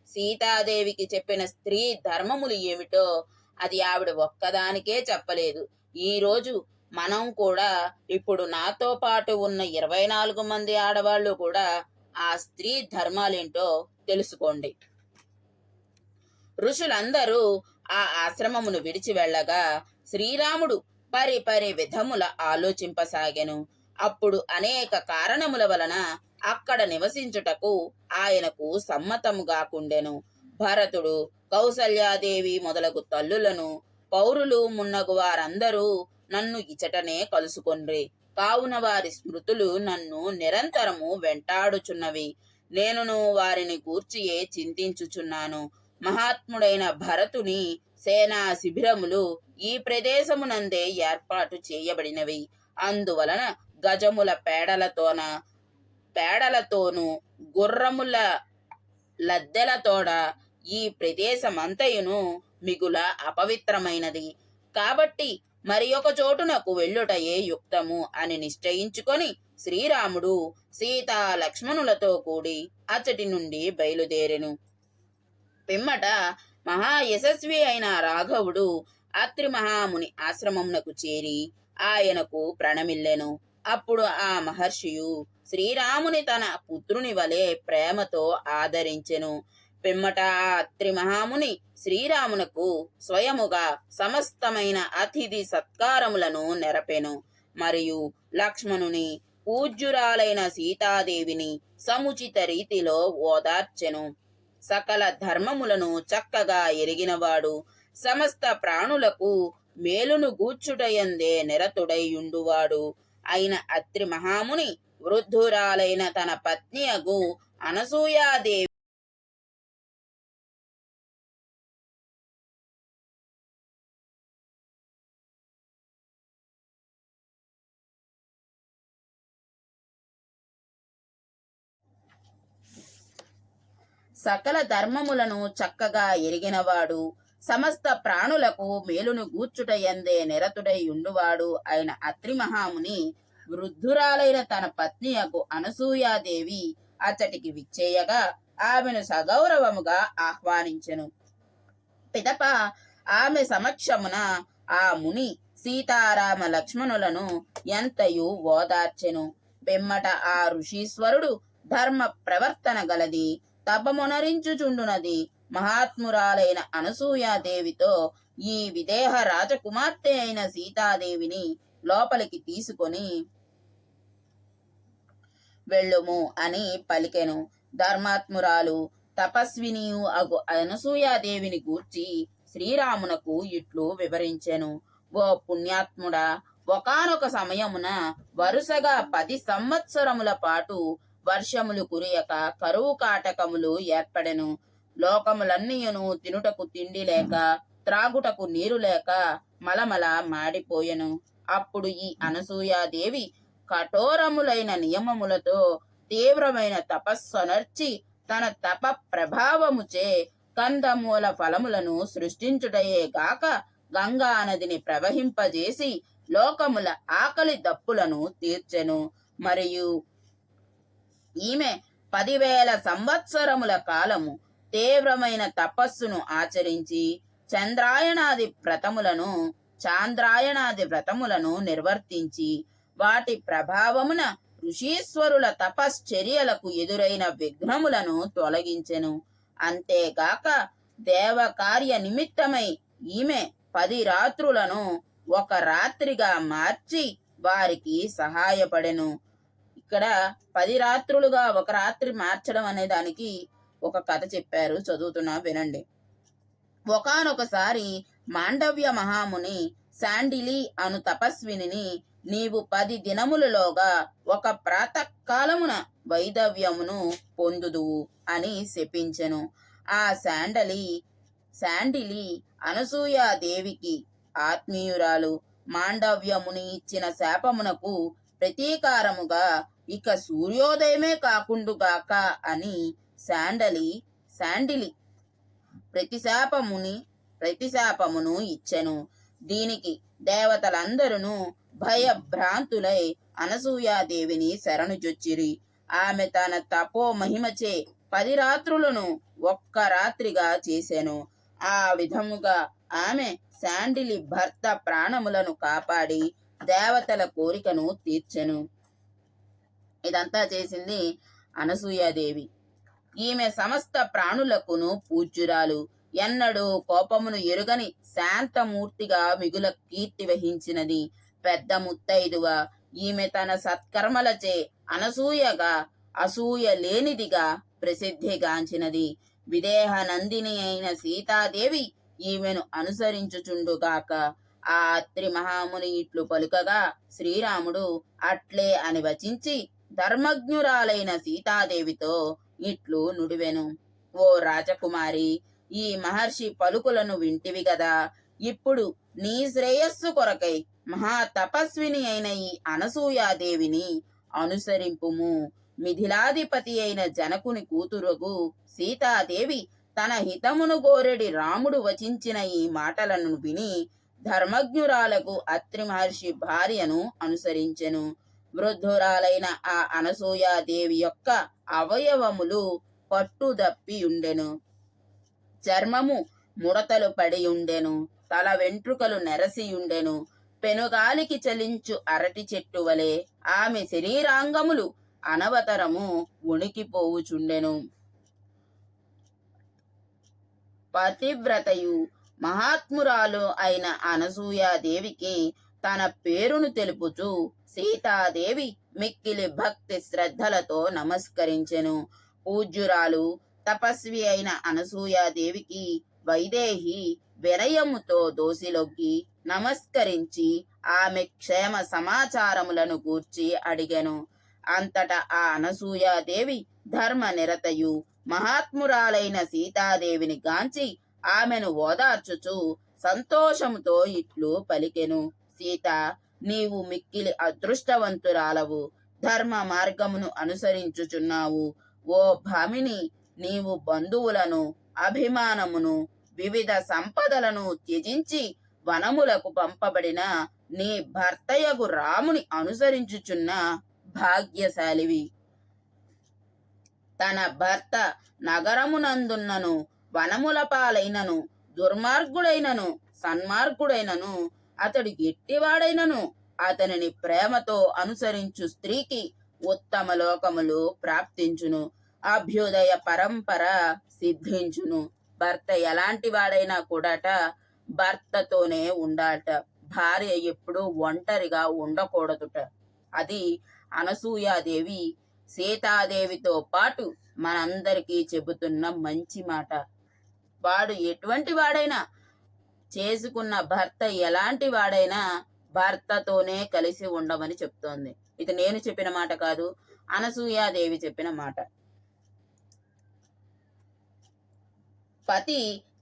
సీతాదేవికి చెప్పిన స్త్రీ ధర్మములు ఏమిటో అది ఆవిడ ఒక్కదానికే చెప్పలేదు. ఈ రోజు మనం కూడా, ఇప్పుడు నాతో పాటు ఉన్న 24 మంది ఆడవాళ్ళు కూడా ఆ స్త్రీ ధర్మాలేంటో తెలుసుకోండి. ఋషులందరూ ఆ ఆశ్రమమును విడిచి వెళ్ళగా శ్రీరాముడు పరి విధముల ఆలోచింపసాగెను. అప్పుడు అనేక కారణముల వలన అక్కడ నివసించుటకు ఆయనకు సమ్మతముగాకుండెను. భరతుడు, కౌసల్యాదేవి మొదలగు తల్లులను, పౌరులు మున్నగు వారందరూ నన్ను ఇచటనే కలుసుకొండ్రి. కావున వారి స్మృతులు నన్ను నిరంతరము వెంటాడుచున్నవి. నేనును వారిని గూర్చియే చింతించుచున్నాను. మహాత్ముడైన భరతుని సేనా శిబిరములు ఈ ప్రదేశమునందే ఏర్పాటు చేయబడినవి. అందువలన గజముల పేడలతోనూ గుర్రముల లద్దెలతోడ ఈ ప్రదేశమంతయును మిగుల అపవిత్రమైనది. కాబట్టి మరి ఒక చోటునకు వెళ్ళుటయే యుక్తము అని నిశ్చయించుకొని శ్రీరాముడు సీతా లక్ష్మణులతో కూడి అచ్చటి నుండి బయలుదేరెను. పిమ్మట మహాయశస్వి అయిన రాఘవుడు అత్రి మహాముని ఆశ్రమమునకు చేరి ఆయనకు ప్రణమిల్లెను. అప్పుడు ఆ మహర్షియు శ్రీరాముని తన పుత్రుని వలె ప్రేమతో ఆదరించెను. పిమ్మట ఆ అత్రి మహాముని శ్రీరామునకు స్వయముగా సమస్తమైన అతిథి సత్కారములను నెరపెను. మరియు లక్ష్మణుని పూజ్యురాలైన సీతాదేవిని సముచిత రీతిలో ఓదార్చెను. సకల ధర్మములను చక్కగా ఎరిగినవాడు, సమస్త ప్రాణులకు మేలును గూర్చుటయందే నిరతుడైయుండువాడు అయిన అత్రి మహాముని వృద్ధురాలైన తన పత్నియగు అనసూయాదేవి సకల ధర్మములను చక్కగా ఎరిగినవాడు, సమస్త ప్రాణులకు మేలును గూర్చుటయందే నిరతుడై ఉండువాడు అయిన అత్రి మహాముని వృద్ధురాలైన తన పత్నియకు అనసూయాదేవి అచ్చటికి విచ్చేయగా ఆమెను సగౌరవముగా ఆహ్వానించెను. పిదప ఆమె సమక్షమున ఆ ముని సీతారామ లక్ష్మణులను ఎంతయు ఓదార్చెను. పిమ్మట ఆ ఋషీశ్వరుడు ధర్మ ప్రవర్తన గలది, తపమునరించుచుండునది మహాత్మురాలైన అనసూయాదేవితో ఈ విదేహ రాజకుమార్తె అయిన సీతాదేవిని లోపలికి తీసుకొని వెళ్ళుము అని పలికెను. ధర్మాత్మురాలు తపస్వినియు అగు అనసూయాదేవిని గూర్చి శ్రీరామునకు ఇట్లు వివరించెను. ఓ పుణ్యాత్ముడా, ఒకానొక సమయమున వరుసగా 10 సంవత్సరముల పాటు వర్షములు కురియక కరువు కాటకములు ఏర్పడెను. లోకములన్నీయును తినుటకు తిండి లేక, త్రాగుటకు నీరు లేక మలమల మాడిపోయెను. అప్పుడు ఈ అనసూయాదేవి కఠోరములైన నియమములతో తీవ్రమైన తపస్సనర్చి తన తప ప్రభావముచే కందమూల ఫలములను సృష్టించుటయే గాక గంగా నదిని ప్రవహింపజేసి లోకముల ఆకలి దప్పులను తీర్చెను. మరియు ఈమె 10,000 సంవత్సరముల కాలము తీవ్రమైన తపస్సును ఆచరించి చాంద్రాయణాది వ్రతములను నిర్వర్తించి వాటి ప్రభావమున ఋషీశ్వరుల తపశ్చర్యలకు ఎదురైన విఘ్నములను తొలగించెను. అంతేగాక దేవకార్య నిమిత్తమై ఈమె 10 రాత్రులను ఒక రాత్రిగా మార్చి వారికి సహాయపడెను. ఇక్కడ 10 రాత్రులుగా ఒక రాత్రి మార్చడం అనే దానికి ఒక కథ చెప్పారు, చదువుతున్నా వినండి. ఒకానొకసారి మాండవ్య మహాముని శాండిలి అను తపస్విని నీవు 10 దినములలోగా ఒక ప్రాతకాలమున వైదవ్యమును పొందుదువు అని శపించెను. ఆ శాండిలి అనసూయాదేవికి ఆత్మీయురాలు. మాండవ్యముని ఇచ్చిన శాపమునకు ప్రతీకారముగా ఇక సూర్యోదయమే కాకుండుగాక అని శాండిలి ప్రతిశాపమును ఇచ్చెను. దీనికి దేవతలందరూ భయభ్రాంతులై అనసూయాదేవిని శరణుజొచ్చిరి. ఆమె తన తపో మహిమచే 10 రాత్రులను ఒక్క రాత్రిగా చేసెను. ఆ విధముగా ఆమె శాండిలి భర్త ప్రాణములను కాపాడి దేవతల కోరికను తీర్చెను. ఇదంతా చేసింది అనసూయాదేవి. ఈమె సమస్త ప్రాణులకును పూజ్యురాలు. ఎన్నడూ కోపమును ఎరుగని శాంతమూర్తిగా మిగుల కీర్తి వహించినది. పెద్ద ముత్తైదువ. ఈమె తన సత్కర్మలచే అసూయ లేనిదిగా ప్రసిద్ధిగాంచినది. విదేహ నందిని అయిన సీతాదేవి ఈమెను అనుసరించుచుండుగాక. ఆ అత్రి మహాముని ఇట్లు పలుకగా శ్రీరాముడు అట్లే అని వచించి ధర్మజ్ఞురాలైన సీతాదేవితో ఇట్లు నుడివెను. ఓ రాజకుమారి, ఈ మహర్షి పలుకులను వింటివి గదా. ఇప్పుడు నీ శ్రేయస్సు కొరకై మహా తపస్విని అయిన ఈ అనసూయాదేవిని అనుసరింపుము. మిథిలాధిపతి అయిన జనకుని కూతురుగు సీతాదేవి తన హితమును గోరెడి రాముడు వచించిన ఈ మాటలను విని ధర్మజ్ఞురాలకు అత్రి మహర్షి భార్యను అనుసరించెను. వృద్ధురాలైన ఆ అనసూయాదేవి యొక్క అవయవములు పట్టుదప్పియుండెను. చర్మము ముడతలు పడియుండెను. తల వెంట్రుకలు నెరసియుండెను. పెనుగాలికి చలించు అరటి చెట్టు వలె ఆమె శరీరాంగములు అనవతరము ఉణికిపోవుచుండెను. పతివ్రతయు మహాత్మురాలు అయిన అనసూయాదేవికి తన పేరును తెలుపుచూ సీతాదేవి మిక్కిలి భక్తి శ్రద్ధలతో నమస్కరించెను. పూజ్యురాలు తపస్వి అయిన అనసూయాదేవికి వైదేహి వినయముతో దోసిలొగ్గి నమస్కరించి ఆమె క్షేమ సమాచారములను గూర్చి అడిగెను. అంతటా ఆ అనసూయాదేవి ధర్మ నిరతయు మహాత్మురాలైన సీతాదేవిని గాంచి ఆమెను ఓదార్చుచు సంతోషముతో ఇట్లు పలికెను. సీత, నీవు మిక్కిలి అదృష్టవంతురాలవు, ధర్మ మార్గమును అనుసరించుచున్నావు. ఓ భామిని, నీవు బంధువులను, అభిమానమును, వివిధ సంపదలను త్యజించి వనములకు పంపబడిన నీ భర్తయగు రాముని అనుసరించుచున్న భాగ్యశాలివి. తన భర్త నగరమునందున్నను, వనముల పాలైనను, దుర్మార్గుడైనను, సన్మార్గుడైనను, అతడు ఎట్టివాడైనను అతనిని ప్రేమతో అనుసరించు స్త్రీకి ఉత్తమ లోకములు ప్రాప్తించును, అభ్యుదయ పరంపర సిద్ధించును. భర్త ఎలాంటి వాడైనా కూడాట భర్తతోనే ఉండాలట. భార్య ఎప్పుడూ ఒంటరిగా ఉండకూడదుట. అది అనసూయాదేవి సీతాదేవితో పాటు మనందరికీ చెబుతున్న మంచి మాట. వాడు ఎటువంటి వాడైనా, చేసుకున్న భర్త ఎలాంటి వాడైనా భర్తతోనే కలిసి ఉండమని చెప్తోంది. ఇది నేను చెప్పిన మాట కాదు, అనసూయాదేవి చెప్పిన మాట. పతి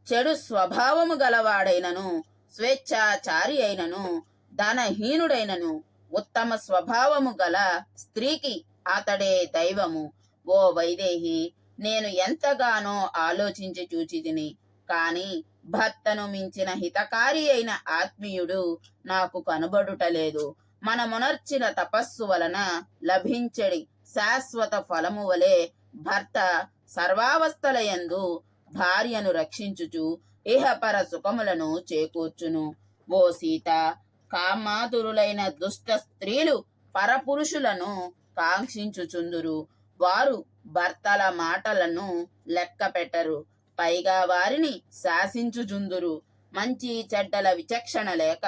చెడు స్వభావము గలవాడైనను, స్వేచ్ఛాచారి అయినను, ధనహీనుడైనను, ఉత్తమ స్వభావము గల స్త్రీకి అతడే దైవము. ఓ వైదేహి, నేను ఎంతగానో ఆలోచించి చూచితిని, కాని భర్తను మించిన హితకారి అయిన ఆత్మీయుడు నాకు కనబడుటలేదు. మనమునర్చిన తపస్సు వలన లభించడి శాశ్వత ఫలము వలె భర్త సర్వావస్థలయందు భార్యను రక్షించుచు ఇహపర సుఖములను చేకూర్చును. ఓ సీత, కామాతురులైన దుష్ట స్త్రీలు పరపురుషులను కాంక్షించుచుందురు. వారు భర్తల మాటలను లెక్క పెట్టరు, పైగా వారిని శాసించుచుందురు. మంచి చెడ్డల విచక్షణ లేక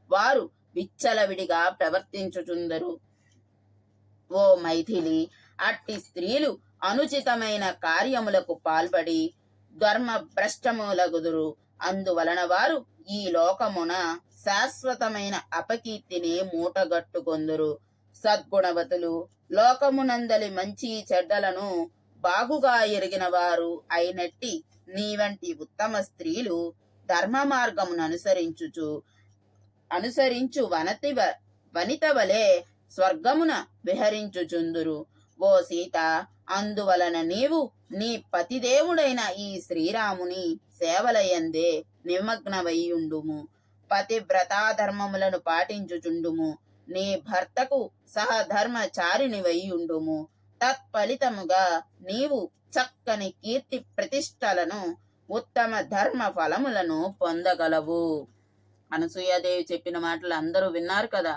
వారు విచ్చలవిడిగా ప్రవర్తించుచుందరు. ఓ మైథిలి, అట్టి స్త్రీలు అనుచితమైన కార్యములకు పాల్పడి ధర్మ భ్రష్టములగుదురు. అందువలన వారు ఈ లోకమున శాశ్వతమైన అపకీర్తిని మూటగట్టుకొందురు. సద్గుణవతులు, లోకమునందలి మంచి చెడ్డలను బాగుగా ఎరిగిన వారు అయినట్టి నీ వంటి ఉత్తమ స్త్రీలు ధర్మ మార్గమును అనుసరించు వనిత వలె స్వర్గమున విహరించుచుందురు. ఓ సీత, అందువలన నీవు నీ పతిదేవుడైన ఈ శ్రీరాముని సేవలయందే నిమగ్నమయ్యుండుము. పతివ్రతాధర్మములను పాటించుచుండుము. నీ భర్తకు సహధర్మచారిణివయ్యుండుము. తత్ఫలితముగా నీవు చక్కని కీర్తి ప్రతిష్టలను, ఉత్తమ ధర్మ ఫలములను పొందగలవు. అనసూయాదేవి చెప్పిన మాటలు అందరూ విన్నారు కదా.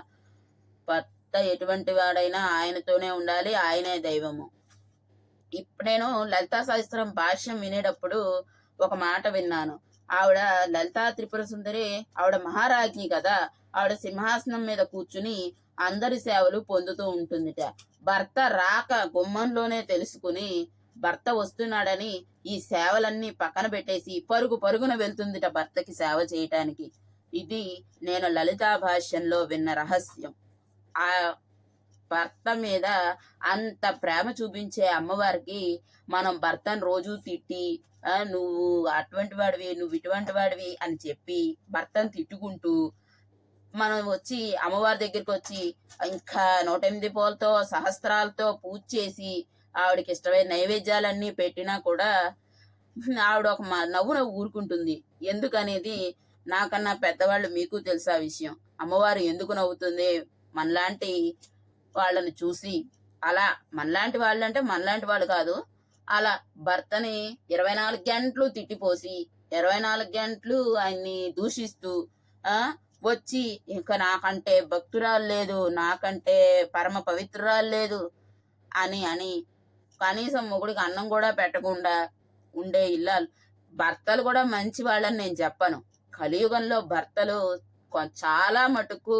భర్త ఎటువంటి వాడైనా ఆయనతోనే ఉండాలి, ఆయనే దైవము. ఇప్పుడు నేను లలితా సహస్రం భాష్యం వినేటప్పుడు ఒక మాట విన్నాను. ఆవిడ లలితా త్రిపుర సుందరి, ఆవిడ మహారాజ్ఞి కదా. ఆవిడ సింహాసనం మీద కూర్చుని అందరి సేవలు పొందుతూ ఉంటుందిట. భర్త రాక గుమ్మంలోనే తెలుసుకుని భర్త వస్తున్నాడని ఈ సేవలన్నీ పక్కన పెట్టేసి పరుగున వెళ్తుందిట భర్తకి సేవ చేయటానికి. ఇది నేను లలితా భాష్యంలో విన్న రహస్యం. ఆ భర్త మీద అంత ప్రేమ చూపించే అమ్మవారికి మనం భర్తను రోజు తిట్టి, నువ్వు అటువంటి వాడివి, నువ్వు ఇటువంటి వాడివి అని చెప్పి భర్తను తిట్టుకుంటూ మనం వచ్చి అమ్మవారి దగ్గరికి వచ్చి ఇంకా 108 పూలతో సహస్రాలతో పూజ చేసి ఆవిడకి ఇష్టమైన నైవేద్యాలన్నీ పెట్టినా కూడా ఆవిడ ఒక నవ్వు ఊరుకుంటుంది. ఎందుకనేది నాకన్నా పెద్దవాళ్ళు మీకు తెలుసా విషయం. అమ్మవారు ఎందుకు నవ్వుతుంది మనలాంటి వాళ్ళని చూసి? అలా మనలాంటి వాళ్ళు అంటే మనలాంటి వాళ్ళు కాదు, అలా భర్తని 24 గంటలు తిట్టిపోసి 24 గంటలు ఆయన్ని దూషిస్తూ వచ్చి ఇంకా నాకంటే భక్తురాలు లేదు, నాకంటే పరమ పవిత్రురాలు లేదు అని కనీసం మొగుడికి అన్నం కూడా పెట్టకుండా ఉండే ఇల్లాలు. భర్తలు కూడా మంచి వాళ్ళని నేను చెప్పను. కలియుగంలో భర్తలు చాలా మటుకు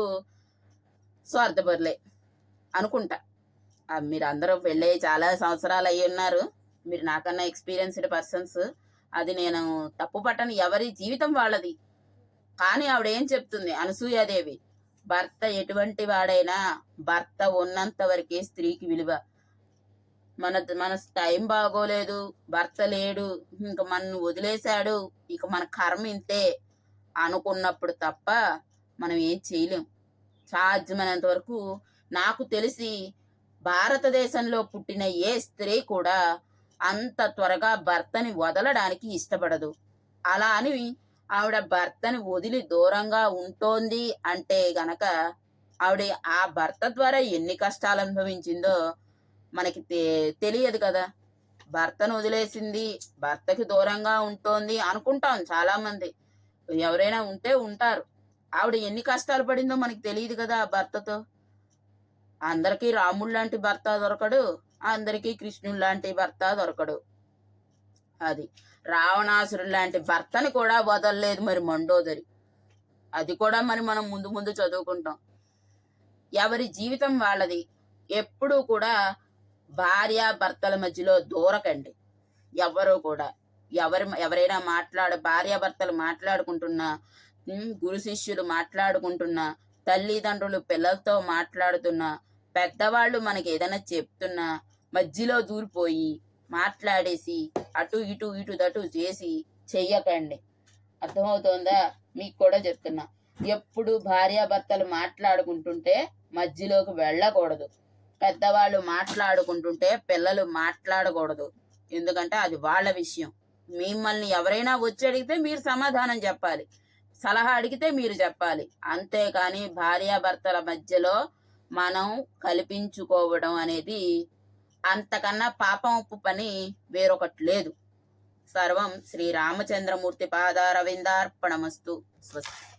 స్వార్థపరులే అనుకుంటా. మీరు అందరూ పెళ్ళి చాలా సంవత్సరాలు అయ్యి ఉన్నారు, మీరు నాకన్నా ఎక్స్పీరియన్స్డ్ పర్సన్స్. అది నేను తప్పు పట్టను, ఎవరి జీవితం వాళ్ళది. కానీ ఆవిడ ఏం చెప్తుంది అనసూయాదేవి, భర్త ఎటువంటి వాడైనా భర్త ఉన్నంత వరకే స్త్రీకి విలువ. మన టైం బాగోలేదు, భర్త లేడు, ఇంక మనను వదిలేశాడు, ఇక మన కర్మ ఇంతే అనుకున్నప్పుడు తప్ప మనం ఏం చేయలేం. సాధ్యమైనంత వరకు నాకు తెలిసి భారతదేశంలో పుట్టిన ఏ స్త్రీ కూడా అంత త్వరగా భర్తని వదలడానికి ఇష్టపడదు. అలా అని ఆవిడ భర్తని వదిలి దూరంగా ఉంటోంది అంటే గనక ఆవిడ ఆ భర్త ద్వారా ఎన్ని కష్టాలు అనుభవించిందో మనకి తెలియదు కదా. భర్తను వదిలేసింది, భర్తకి దూరంగా ఉంటోంది అనుకుంటాం చాలా మంది, ఎవరైనా ఉంటే ఉంటారు. ఆవిడ ఎన్ని కష్టాలు పడిందో మనకి తెలియదు కదా ఆ భర్తతో. అందరికీ రాముడు లాంటి భర్త దొరకడు, అందరికీ కృష్ణుడు లాంటి భర్త దొరకడు. అది రావణాసురుడు లాంటి భర్తని కూడా వదలలేదు మరి మండోదరి. అది కూడా మనం ముందు ముందు చదువుకుంటాం. ఎవరి జీవితం వాళ్ళది. ఎప్పుడూ కూడా భార్య భర్తల మధ్యలో దూరకండి. ఎవరు కూడా ఎవరైనా భార్యాభర్తలు మాట్లాడుకుంటున్నా, గురు శిష్యులు మాట్లాడుకుంటున్నా, తల్లిదండ్రులు పిల్లలతో మాట్లాడుతున్నా, పెద్దవాళ్ళు మనకి ఏదైనా చెప్తున్నా మధ్యలో దూరిపోయి మాట్లాడేసి అటు ఇటు దటు చేసి చెయ్యకండి. అర్థమవుతోందా? మీకు కూడా చెప్తున్నా, ఎప్పుడు భార్యాభర్తలు మాట్లాడుకుంటుంటే మధ్యలోకి వెళ్ళకూడదు. పెద్దవాళ్ళు మాట్లాడుకుంటుంటే పిల్లలు మాట్లాడకూడదు. ఎందుకంటే అది వాళ్ళ విషయం. మిమ్మల్ని ఎవరైనా వచ్చి అడిగితే మీరు సమాధానం చెప్పాలి, సలహా అడిగితే మీరు చెప్పాలి. అంతేకాని భార్యాభర్తల మధ్యలో మనం కల్పించుకోవడం అనేది అంతకన్నా పాపపు పని వేరొకటి లేదు. సర్వం శ్రీరామచంద్రమూర్తి పాదారవిందార్పణమస్తు. స్వస్తి.